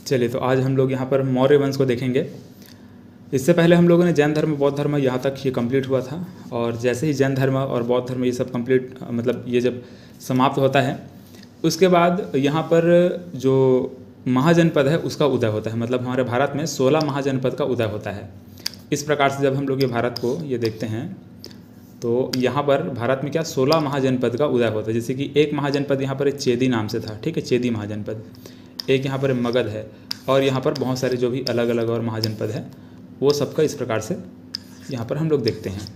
चलिए, तो आज हम लोग यहाँ पर मौर्य वंश को देखेंगे। इससे पहले हम लोगों ने जैन धर्म बौद्ध धर्म यहाँ तक ये कंप्लीट हुआ था, और जैसे ही जैन धर्म और बौद्ध धर्म ये सब कंप्लीट मतलब ये जब समाप्त होता है, उसके बाद यहाँ पर जो महाजनपद है उसका उदय होता है। मतलब हमारे भारत में 16 महाजनपद का उदय होता है। इस प्रकार से जब हम लोग ये भारत को ये देखते हैं तो यहाँ पर भारत में क्या 16 महाजनपद का उदय होता है। जैसे कि एक महाजनपद यहाँ पर चेदी नाम से था, ठीक है, चेदी महाजनपद। एक यहाँ पर मगध है, और यहाँ पर बहुत सारे जो भी अलग अलग और महाजनपद है वो सबका इस प्रकार से यहाँ पर हम लोग देखते हैं।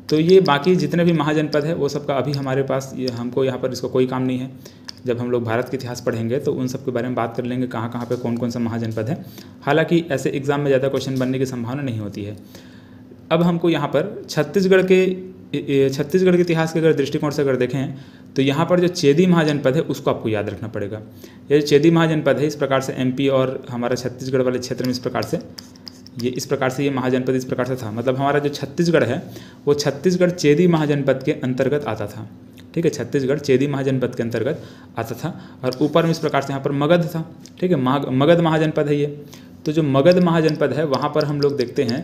तो ये बाकी जितने भी महाजनपद है वो सबका अभी हमारे पास ये हमको यहाँ पर इसको कोई काम नहीं है। जब हम लोग भारत के इतिहास पढ़ेंगे तो उन सब के बारे में बात कर लेंगे, कहाँ कहाँ पे कौन कौन सा महाजनपद है। हालांकि ऐसे एग्ज़ाम में ज़्यादा क्वेश्चन बनने की संभावना नहीं होती है। अब हमको यहाँ पर छत्तीसगढ़ के इतिहास के अगर दृष्टिकोण से अगर देखें तो यहाँ पर जो चेदी महाजनपद है उसको आपको याद रखना पड़ेगा। ये जो चेदी महाजनपद है इस प्रकार से एमपी और हमारा छत्तीसगढ़ वाले क्षेत्र में इस प्रकार से ये महाजनपद इस प्रकार से था। मतलब हमारा जो छत्तीसगढ़ है वो छत्तीसगढ़ चेदी महाजनपद के अंतर्गत आता था, ठीक है, छत्तीसगढ़ चेदी महाजनपद के अंतर्गत आता था। और ऊपर में इस प्रकार से यहाँ पर मगध था, ठीक है, मगध महाजनपद है ये। तो जो मगध महाजनपद है वहाँ पर हम लोग देखते हैं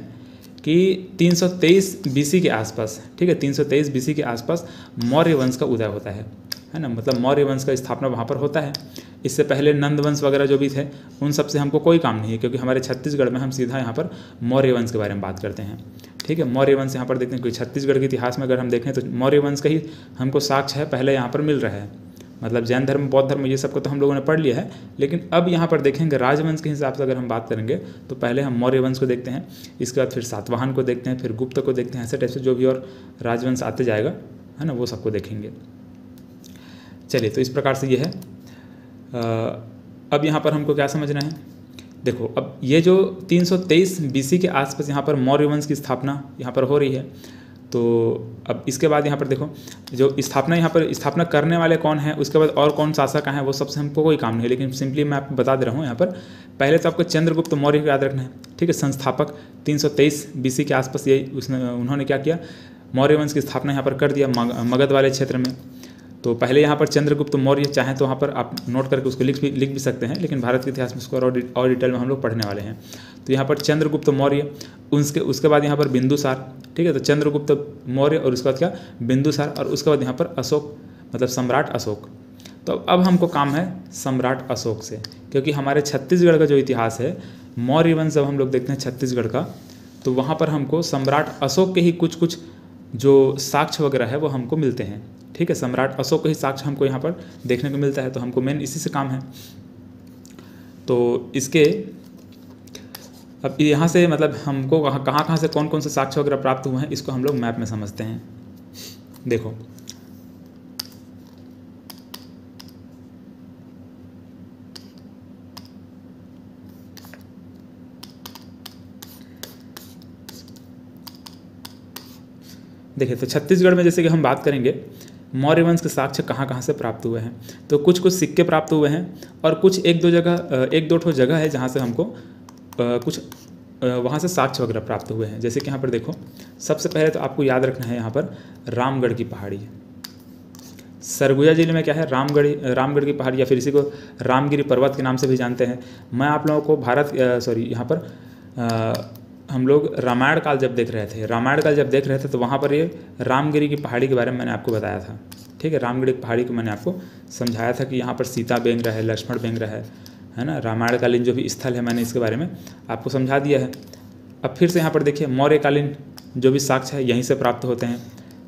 कि 323 बीसी के आसपास, ठीक है, 323 बीसी के आसपास मौर्य वंश का उदय होता है ना। मतलब मौर्य वंश का स्थापना वहाँ पर होता है। इससे पहले नंद वंश वगैरह जो भी थे उन सब से हमको कोई काम नहीं है, क्योंकि हमारे छत्तीसगढ़ में हम सीधा यहाँ पर मौर्य वंश के बारे में बात करते हैं, ठीक है। मौर्य वंश यहाँ पर देखते हैं, क्योंकि छत्तीसगढ़ के इतिहास में अगर हम देखें तो मौर्य वंश का ही हमको साक्ष्य है पहले यहाँ पर मिल रहा है। मतलब जैन धर्म बौद्ध धर्म ये सब को तो हम लोगों ने पढ़ लिया है, लेकिन अब यहाँ पर देखेंगे राजवंश के हिसाब से अगर हम बात करेंगे तो पहले हम मौर्य वंश को देखते हैं, इसके बाद फिर सातवाहन को देखते हैं, फिर गुप्त को देखते हैं। ऐसे टाइप से जो भी और राजवंश आते जाएगा है ना, वो सबको देखेंगे। चलिए, तो इस प्रकार से ये है। अब यहाँ पर हमको क्या समझना है, देखो अब ये जो 323 बीसी के आसपास यहाँ पर मौर्य वंश की स्थापना यहाँ पर हो रही है। तो अब इसके बाद यहाँ पर देखो जो स्थापना यहाँ पर स्थापना करने वाले कौन है, उसके बाद और कौन शासक हैं, वो सबसे हमको कोई काम नहीं है। लेकिन सिंपली मैं आपको बता दे रहा हूँ यहाँ पर। पहले तो आपको चंद्रगुप्त मौर्य को याद रखना है, ठीक है, संस्थापक 323 बीसी के आसपास ये उन्होंने क्या किया, मौर्य वंश की स्थापना यहाँ पर कर दिया मगध वाले क्षेत्र में। तो पहले यहाँ पर चंद्रगुप्त मौर्य, चाहें तो वहाँ पर आप नोट करके उसको लिख भी सकते हैं, लेकिन भारत के इतिहास में उसको और डिटेल में हम लोग पढ़ने वाले हैं। तो यहाँ पर चंद्रगुप्त मौर्य, उसके बाद यहाँ पर बिंदुसार, ठीक है। तो चंद्रगुप्त मौर्य और उसके बाद क्या बिंदुसार, और उसके बाद यहाँ पर अशोक, मतलब सम्राट अशोक। तो अब हमको काम है सम्राट अशोक से, क्योंकि हमारे छत्तीसगढ़ का जो इतिहास है मौर्य वंश जब हम लोग देखते हैं छत्तीसगढ़ का, तो वहाँ पर हमको सम्राट अशोक के ही कुछ जो साक्ष्य वगैरह है वो हमको मिलते हैं, ठीक है। सम्राट अशोक का ही साक्ष्य हमको यहाँ पर देखने को मिलता है। तो हमको मेन इसी से काम है। तो इसके अब यहाँ से मतलब हमको कहाँ से कौन कौन से साक्ष्य वगैरह प्राप्त हुए हैं इसको हम लोग मैप में समझते हैं। देखो देखिए, तो छत्तीसगढ़ में जैसे कि हम बात करेंगे मौर्य वंश के साक्ष्य कहाँ से प्राप्त हुए हैं। तो कुछ सिक्के प्राप्त हुए हैं, और कुछ एक दो ठो जगह है जहाँ से हमको कुछ वहाँ से साक्ष्य वगैरह प्राप्त हुए हैं। जैसे कि यहाँ पर देखो, सबसे पहले तो आपको याद रखना है यहाँ पर रामगढ़ की पहाड़ी। सरगुजा जिले में क्या है, रामगढ़ की पहाड़ी, या फिर इसी को रामगिरी पर्वत के नाम से भी जानते हैं। मैं आप लोगों को यहाँ पर हम लोग रामायण काल जब देख रहे थे तो वहाँ पर ये रामगिरी की पहाड़ी के बारे में मैंने आपको बताया था, ठीक है। रामगिरी की पहाड़ी को मैंने आपको समझाया था कि यहाँ पर सीता बेंग रहा है, लक्ष्मण बेंग रहा है ना। रामायणकालीन जो भी स्थल है मैंने इसके बारे में आपको समझा दिया है। अब फिर से यहाँ पर देखिए मौर्यकालीन जो भी साक्ष्य है यहीं से प्राप्त होते हैं।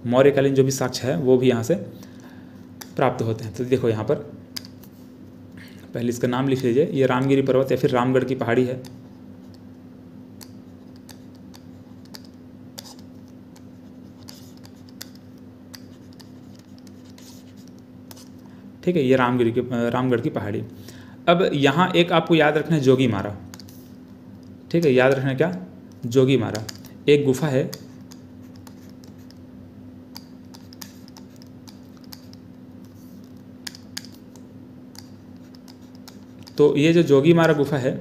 मौर्यकालीन जो भी साक्ष्य है वो भी यहाँ से प्राप्त होते हैं। तो देखो यहाँ पर पहले इसका नाम लिख लीजिए, ये रामगिरी पर्वत या फिर रामगढ़ की पहाड़ी है। ठीक है, ये रामगढ़ की पहाड़ी। अब यहाँ एक आपको याद रखना है जोगी मारा, ठीक है, याद रखना क्या, जोगी मारा एक गुफा है। तो ये जो जोगी मारा गुफा है,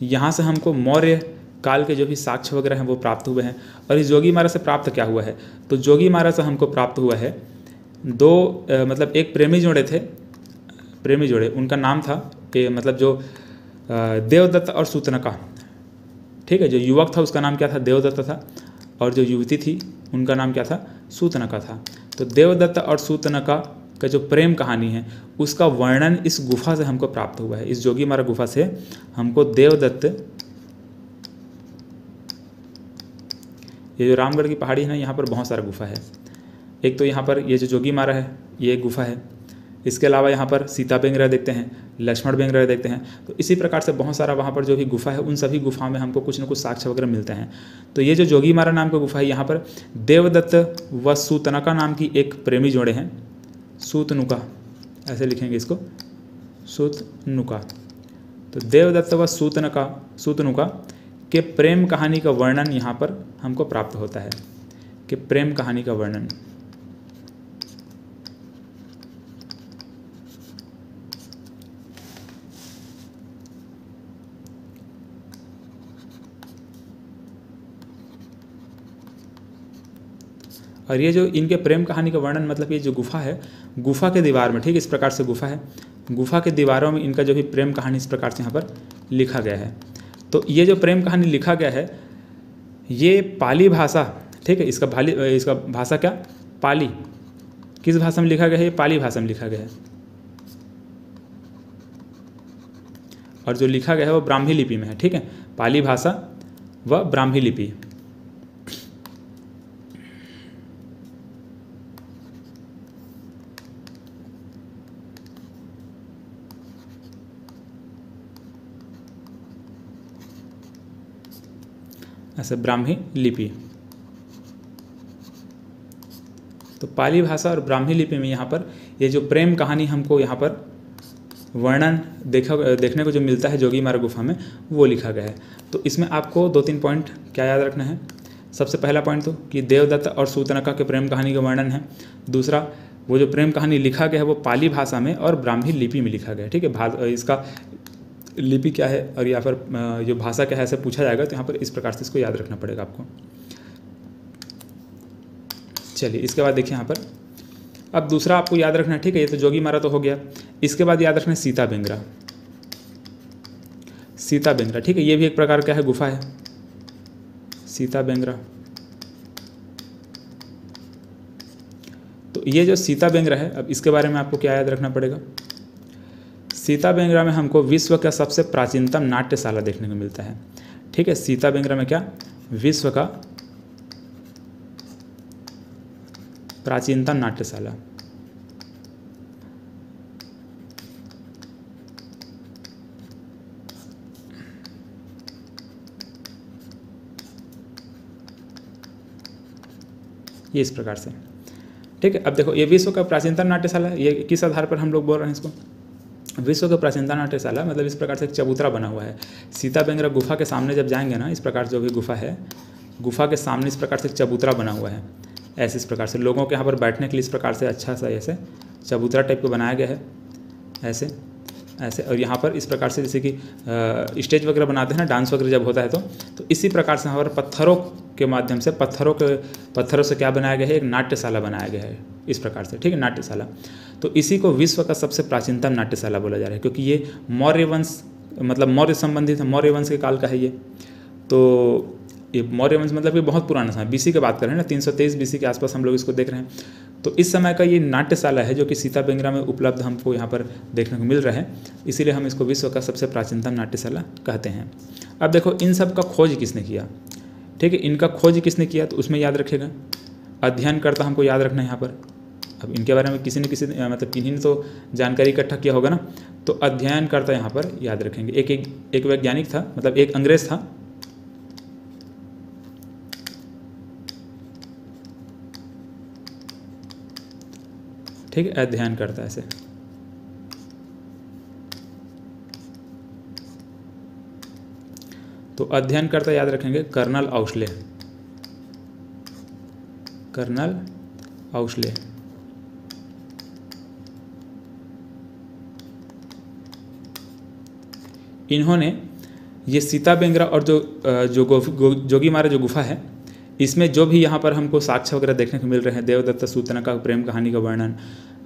यहाँ से हमको मौर्य काल के जो भी साक्ष्य वगैरह हैं वो प्राप्त हुए हैं। और इस जोगी मारा से प्राप्त क्या हुआ है, तो जोगी मारा से हमको प्राप्त हुआ है मतलब एक प्रेमी जोड़े थे, उनका नाम था कि मतलब जो देवदत्त और सूतनका, ठीक है। जो युवक था उसका नाम क्या था? देवदत्त था, और जो युवती थी उनका नाम क्या था? सूतनका था। तो देवदत्त और सूतनका का जो प्रेम कहानी है उसका वर्णन इस गुफा से हमको प्राप्त हुआ है। इस जोगीमारा गुफा से हमको देवदत्त, ये जो रामगढ़ की पहाड़ी है ना, यहाँ पर बहुत सारा गुफा है। एक तो यहाँ पर ये जो जोगीमारा है ये एक गुफा है, इसके अलावा यहाँ पर सीता बेंगरा देखते हैं, लक्ष्मण बेंगरा देखते हैं। तो इसी प्रकार से बहुत सारा वहाँ पर जो भी गुफा है उन सभी गुफाओं में हमको कुछ न कुछ साक्ष्य वगैरह मिलते हैं। तो ये जो जोगीमारा नाम का गुफा है, यहाँ पर देवदत्त व सूतनका नाम की एक प्रेमी जोड़े हैं। सूतनुका ऐसे लिखेंगे इसको, सूतनुका। तो देवदत्त व सूतनुका के प्रेम कहानी का वर्णन यहाँ पर हमको प्राप्त होता है, कि प्रेम कहानी का वर्णन। और ये जो इनके प्रेम कहानी का वर्णन, मतलब ये जो गुफा है, गुफा के दीवार में, ठीक इस प्रकार से गुफा है, गुफा के दीवारों में इनका जो भी प्रेम कहानी इस प्रकार से यहाँ पर लिखा गया है। तो ये जो प्रेम कहानी लिखा गया है ये पाली भाषा, ठीक है, इसका भाषा क्या? पाली। किस भाषा में लिखा गया है? ये पाली भाषा में लिखा गया है, और जो लिखा गया है वो ब्राह्मी लिपि में है, ठीक है, पाली भाषा व ब्राह्मी लिपि। ऐसे ब्राह्मी लिपि। तो पाली भाषा और ब्राह्मी लिपि में यहाँ पर ये जो प्रेम कहानी हमको यहाँ पर वर्णन देखने को जो मिलता है जोगीमारा गुफा में, वो लिखा गया है। तो इसमें आपको 2-3 पॉइंट क्या याद रखना है। सबसे पहला पॉइंट तो कि देवदत्त और सूतनका के प्रेम कहानी का वर्णन है। दूसरा, वो जो प्रेम कहानी लिखा गया है वो पाली भाषा में और ब्राह्मी लिपि में लिखा गया है, ठीक है। इसका लिपि क्या है और या फिर जो भाषा क्या है ऐसे पूछा जाएगा, तो यहाँ पर इस प्रकार से इसको याद रखना पड़ेगा आपको। चलिए, इसके बाद देखिए यहाँ पर अब दूसरा आपको याद रखना है, ठीक है। ये तो जोगीमारा तो हो गया। इसके बाद याद रखना है सीता बेंगरा। सीता बेंगरा, ठीक है, ये भी एक प्रकार का है गुफा है, सीता बेंगरा। तो ये जो सीता बेंगरा है, अब इसके बारे में आपको क्या याद रखना पड़ेगा। सीता बेंगरा में हमको विश्व का सबसे प्राचीनतम नाट्यशाला देखने को मिलता है, ठीक है। सीता बेंगरा में क्या? विश्व का प्राचीनतम नाट्यशाला। ये इस प्रकार से, ठीक है। अब देखो, ये विश्व का प्राचीनतम नाट्यशाला, ये किस आधार पर हम लोग बोल रहे हैं इसको? विश्व का प्राचीनतम नाट्यशाला मतलब इस प्रकार से एक चबूतरा बना हुआ है। सीता बेंगरा गुफा के सामने जब जाएंगे ना, इस प्रकार जो भी गुफा है, गुफा के सामने इस प्रकार से एक चबूतरा बना हुआ है। ऐसे इस प्रकार से लोगों के यहाँ पर बैठने के लिए इस प्रकार से अच्छा सा ऐसे चबूतरा टाइप का बनाया गया है, ऐसे ऐसे। और यहाँ पर इस प्रकार से जैसे कि स्टेज वगैरह बनाते हैं ना, डांस वगैरह जब होता है तो इसी प्रकार से यहाँ पर पत्थरों के माध्यम से, पत्थरों से क्या बनाया गया है? एक नाट्यशाला बनाया गया है इस प्रकार से, ठीक है, नाट्यशाला। तो इसी को विश्व का सबसे प्राचीनतम नाट्यशाला बोला जा रहा है, क्योंकि ये मौर्य वंश, मतलब मौर्य संबंधित है, मौर्य वंश के काल का है ये। तो ये मौर्य वंश मतलब ये बहुत पुराना समय, बीसी की बात कर रहे हैं ना, 323 बीसी के आसपास हम लोग इसको देख रहे हैं। तो इस समय का ये नाट्यशाला है जो कि सीता बेंगरा में उपलब्ध हमको यहाँ पर देखने को मिल रहा है, इसीलिए हम इसको विश्व का सबसे प्राचीनतम नाट्यशाला कहते हैं। अब देखो, इन सब का खोज किसने किया, ठीक है, इनका खोज किसने किया, तो उसमें याद रखेगा अध्ययनकर्ता हमको याद रखना है यहाँ पर। अब इनके बारे में किसी न किसी मतलब किन्हीं ने तो जानकारी इकट्ठा किया होगा ना, तो अध्ययनकर्ता यहाँ पर याद रखेंगे। एक वैज्ञानिक था, मतलब एक अंग्रेज था, ठीक है, अध्ययन करता है ऐसे। तो अध्ययन करता याद रखेंगे कर्नल आउस्ले, कर्नल आउस्ले। इन्होंने ये सीता बेंगरा और जोगीमारा जो गुफा है, इसमें जो भी यहाँ पर हमको साक्ष्य वगैरह देखने को मिल रहे हैं, देवदत्त सूतनका प्रेम कहानी का वर्णन,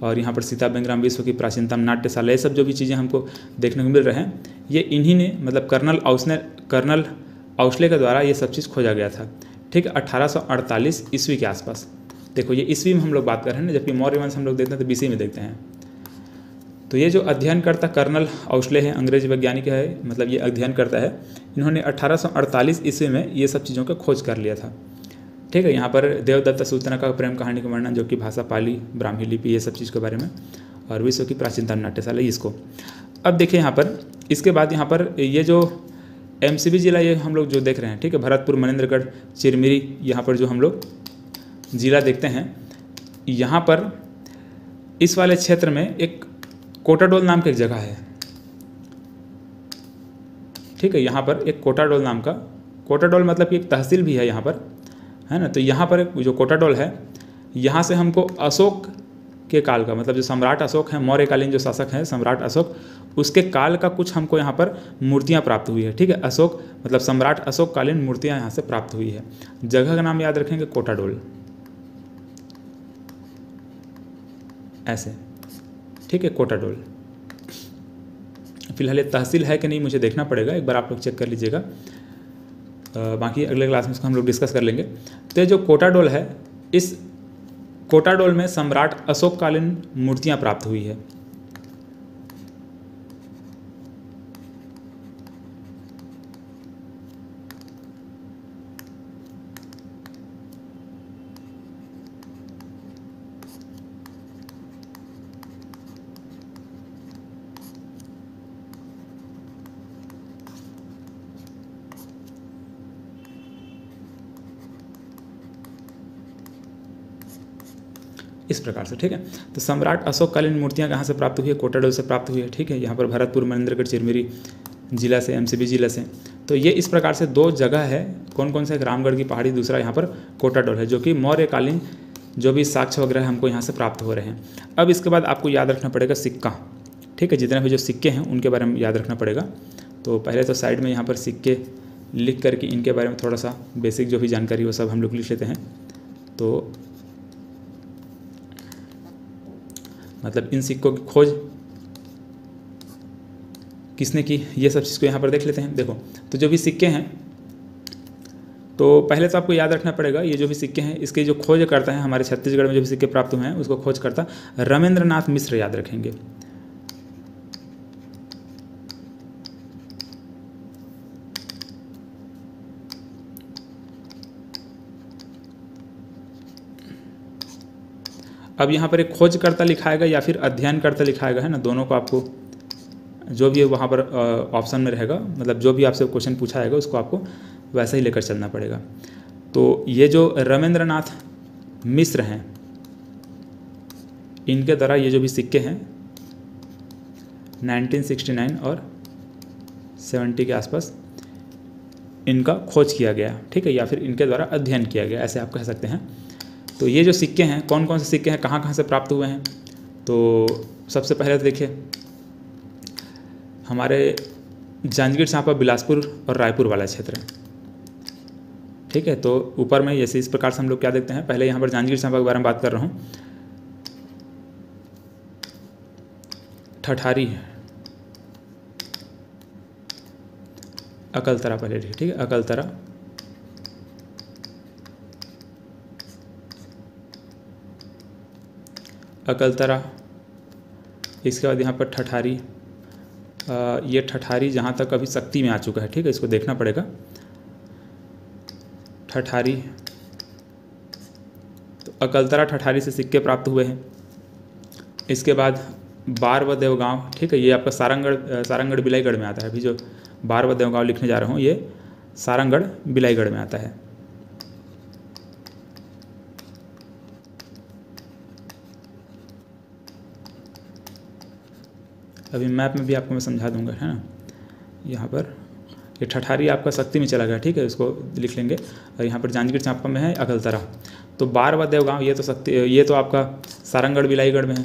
और यहाँ पर सीता बेंग्राम विश्व की प्राचीनतम नाट्यशाला, ये सब जो भी चीज़ें हमको देखने को मिल रहे हैं, ये इन्हीं ने मतलब कर्नल औसले के द्वारा ये सब चीज़ खोजा गया था। ठीक है, 1848 ईस्वी के आसपास। देखो ये ईस्वी में हम लोग बात कर रहे हैं ना, जबकि मौर्य वंश हम लोग देखते हैं तो बीसी में देखते हैं। तो ये जो अध्ययनकर्ता कर्नल औसले हैं, अंग्रेज वैज्ञानिक है, मतलब ये अध्ययन करता है, इन्होंने 1848 ईस्वी में ये सब चीज़ों का खोज कर लिया था। ठीक है, यहाँ पर देवदत्त सूचना का प्रेम कहानी का वर्णन, जो कि भाषा पाली, ब्राह्मी लिपि, ये सब चीज़ के बारे में, और विश्व की प्राचीनतम नाट्यशाला इसको। अब देखिए यहाँ पर, इसके बाद यहाँ पर ये जो MCB जिला ये हम लोग जो देख रहे हैं, ठीक है, भरतपुर, मनेंद्रगढ़, चिरमिरी, यहाँ पर जो हम लोग जिला देखते हैं, यहाँ पर इस वाले क्षेत्र में एक कोटाडोल नाम की एक जगह है। ठीक है, यहाँ पर एक कोटाडोल नाम का, कोटाडोल मतलब कि एक तहसील भी है यहाँ पर, है ना। तो यहाँ पर जो कोटाडोल है, यहाँ से हमको अशोक के काल का, मतलब जो सम्राट अशोक हैं, मौर्यकालीन जो शासक हैं सम्राट अशोक, उसके काल का कुछ हमको यहाँ पर मूर्तियाँ प्राप्त हुई है। ठीक है, अशोक मतलब सम्राट अशोक कालीन मूर्तियाँ यहाँ से प्राप्त हुई है। जगह का नाम याद रखेंगे कोटाडोल, ऐसे। ठीक है, कोटाडोल। फिलहाल ये तहसील है कि नहीं मुझे देखना पड़ेगा, एक बार आप लोग चेक कर लीजिएगा, बाकी अगले क्लास में इसको हम लोग डिस्कस कर लेंगे। तो जो कोटाडोल है, इस कोटाडोल में सम्राट अशोक कालीन मूर्तियाँ प्राप्त हुई है। इस प्रकार से। ठीक है, तो सम्राट अशोक कालीन मूर्तियाँ कहाँ से प्राप्त हुई है? कोटाडोल से प्राप्त हुई है। ठीक है, यहाँ पर भरतपुर, मनेंद्रगढ़, चिरमिरी जिला से, MCB जिला से। तो ये इस प्रकार से दो जगह है। कौन कौन सा? एक रामगढ़ की पहाड़ी, दूसरा यहाँ पर कोटाडोल है, जो कि मौर्यकालीन जो भी साक्ष्य वगैरह हमको यहाँ से प्राप्त हो रहे हैं। अब इसके बाद आपको याद रखना पड़ेगा सिक्का। ठीक है, जितने भी जो सिक्के हैं उनके बारे में याद रखना पड़ेगा। तो पहले तो साइड में यहाँ पर सिक्के लिख करके इनके बारे में थोड़ा सा बेसिक जो भी जानकारी वो सब हम लोग लिख लेते हैं। तो मतलब इन सिक्कों की खोज किसने की, ये सब चीज़ को यहाँ पर देख लेते हैं। देखो, तो जो भी सिक्के हैं, तो पहले तो आपको याद रखना पड़ेगा, ये जो भी सिक्के हैं इसके जो खोज करता है, हमारे छत्तीसगढ़ में जो भी सिक्के प्राप्त हुए हैं उसको खोज करता रमेंद्रनाथ मिश्र, याद रखेंगे। अब यहाँ पर एक खोजकर्ता लिखाएगा या फिर अध्ययनकर्ता लिखाएगा, है ना, दोनों को आपको जो भी वहाँ पर ऑप्शन में रहेगा, मतलब जो भी आपसे क्वेश्चन पूछा जाएगा उसको आपको वैसे ही लेकर चलना पड़ेगा। तो ये जो रमेंद्रनाथ मिश्र हैं, इनके द्वारा ये जो भी सिक्के हैं 1969 और 70 के आसपास इनका खोज किया गया। ठीक है, या फिर इनके द्वारा अध्ययन किया गया, ऐसे आप कह सकते हैं। तो ये जो सिक्के हैं, कौन कौन से सिक्के हैं, कहाँ कहाँ से प्राप्त हुए हैं? तो सबसे पहले तो देखिए, हमारे जांजगीर चांपा, बिलासपुर और रायपुर वाला क्षेत्र है। ठीक है, तो ऊपर में जैसे इस प्रकार से हम लोग क्या देखते हैं, पहले यहाँ पर जांजगीर चांपा के बारे में बात कर रहा हूँ। ठठारी, अकलतरा पहले, ठीक है, अकलतरा, अकलतरा, इसके बाद यहाँ पर ठठारी। ये ठठारी जहाँ तक अभी शक्ति में आ चुका है। ठीक है, इसको देखना पड़ेगा। ठठारी, तो अकलतरा ठठारी से सिक्के प्राप्त हुए हैं। इसके बाद बार व देवगांव, ठीक है, ये आपका सारंगढ़ बिलाईगढ़ में आता है। अभी जो बार व देवगांव लिखने जा रहा हूँ ये सारंगढ़ बिलाईगढ़ में आता है। अभी मैप में भी आपको मैं समझा दूंगा, है ना। यहाँ पर ये ठठारी आपका शक्ति में चला गया। ठीक है, इसको लिख लेंगे। और यहाँ पर जांजगीर चांपा में है अकलतरा। तो बार व देवगांव ये तो शक्ति, ये तो आपका सारंगढ़ बिलाईगढ़ में है।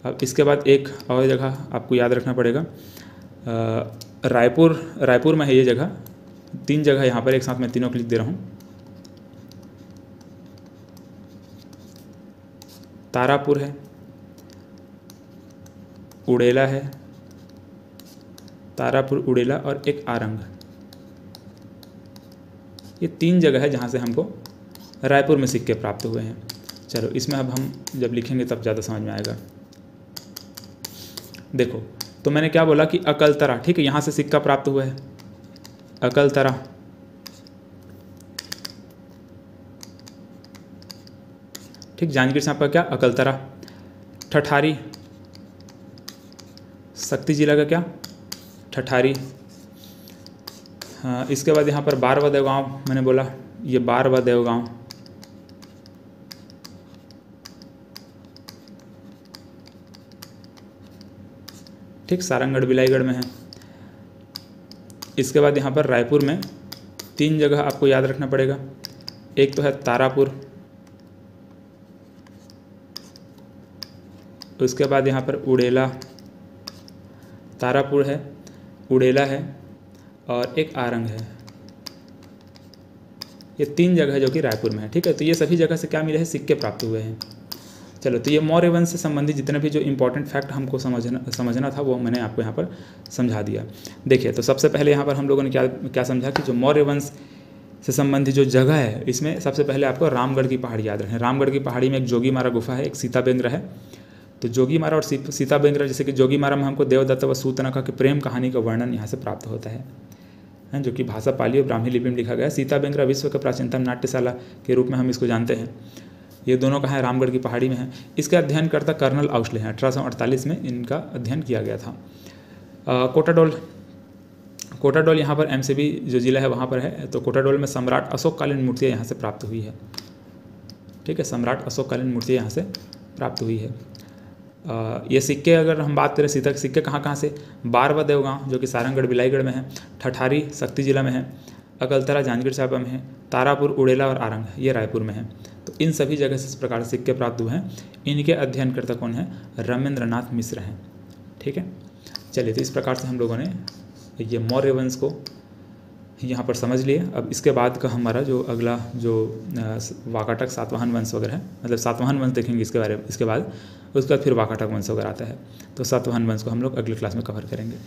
अब इसके बाद एक और जगह आपको याद रखना पड़ेगा, रायपुर में है ये जगह। 3 जगह यहाँ पर एक साथ मैं तीनों को लिख दे रहा हूँ। तारापुर है, उड़ेला है, तारापुर, उड़ेला और एक आरंग। ये 3 जगह है जहाँ से हमको रायपुर में सिक्के प्राप्त हुए हैं। चलो इसमें अब हम जब लिखेंगे तब ज़्यादा समझ में आएगा। देखो तो मैंने क्या बोला कि अकलतरा, ठीक है, यहाँ से सिक्का प्राप्त हुआ है अकलतरा। ठीक, जांजगीर चांपा क्या, अकलतरा। ठठारी, शक्ति जिला का क्या, ठठारी। हाँ, इसके बाद यहाँ पर बारवा देवगांव मैंने बोला, ये बारवा देवगांव। ठीक, सारंगगढ़ बिलाईगढ़ में है। इसके बाद यहाँ पर रायपुर में 3 जगह आपको याद रखना पड़ेगा। एक तो है तारापुर, उसके बाद यहाँ पर उड़ेला, तारापुर है, उड़ेला है और एक आरंग है। ये 3 जगह है जो कि रायपुर में है। ठीक है, तो ये सभी जगह से क्या मिले हैं, सिक्के प्राप्त हुए हैं। चलो, तो ये मौर्य वंश से संबंधित जितने भी जो इंपॉर्टेंट फैक्ट हमको समझना था वो मैंने आपको यहाँ पर समझा दिया। देखिए, तो सबसे पहले यहाँ पर हम लोगों ने क्या समझा कि जो मौर्य वंश से संबंधित जो जगह है, इसमें सबसे पहले आपको रामगढ़ की पहाड़ी याद रखें। रामगढ़ की पहाड़ी में एक जोगीमारा गुफा है, एक सीताबेंद्र है। तो जोगीमारा और सीताबेंद्र, जैसे कि जोगीमारा में हमको देवदत्त व सूर्पनखा की प्रेम कहानी का वर्णन यहाँ से प्राप्त होता है, जो कि भाषा पाली और ब्राह्मी लिपि में लिखा गया है। सीताबेंद्र विश्व का प्राचीनतम नाट्यशाला के रूप में हम इसको जानते हैं। ये दोनों कहाँ है, रामगढ़ की पहाड़ी में है। इसका अध्ययन करता कर्नल आउस्ले हैं। 1848 में इनका अध्ययन किया गया था। कोटाडोल यहाँ पर एमसीबी जो जिला है वहाँ पर है। तो कोटाडोल में सम्राट अशोककालीन मूर्तियाँ यहाँ से प्राप्त हुई है। ठीक है, सम्राट अशोककालीन मूर्तियाँ यहाँ से प्राप्त हुई है। ये सिक्के अगर हम बात करें, सिक्के कहाँ से, बारवा देवगांव जो कि सारंगगढ़ बिलाईगढ़ में है, ठठारी शक्ति जिला में है, अकलतरा जांजगीर चांपा में है, तारापुर, उड़ेला और आरंग ये रायपुर में है। तो इन सभी जगह से इस प्रकार से सिक्के प्राप्त हुए हैं। इनके अध्ययनकर्ता कौन है, रमेंद्रनाथ मिश्र हैं। ठीक है, चलिए, तो इस प्रकार से हम लोगों ने ये मौर्य वंश को यहाँ पर समझ लिए। अब इसके बाद का हमारा जो अगला जो वाकाटक सातवाहन वंश वगैरह है, मतलब सातवाहन वंश देखेंगे इसके बारे में, इसके बाद उसके बाद फिर वाकाटक वंश वगैरह आता है। तो सातवाहन वंश को हम लोग अगले क्लास में कवर करेंगे।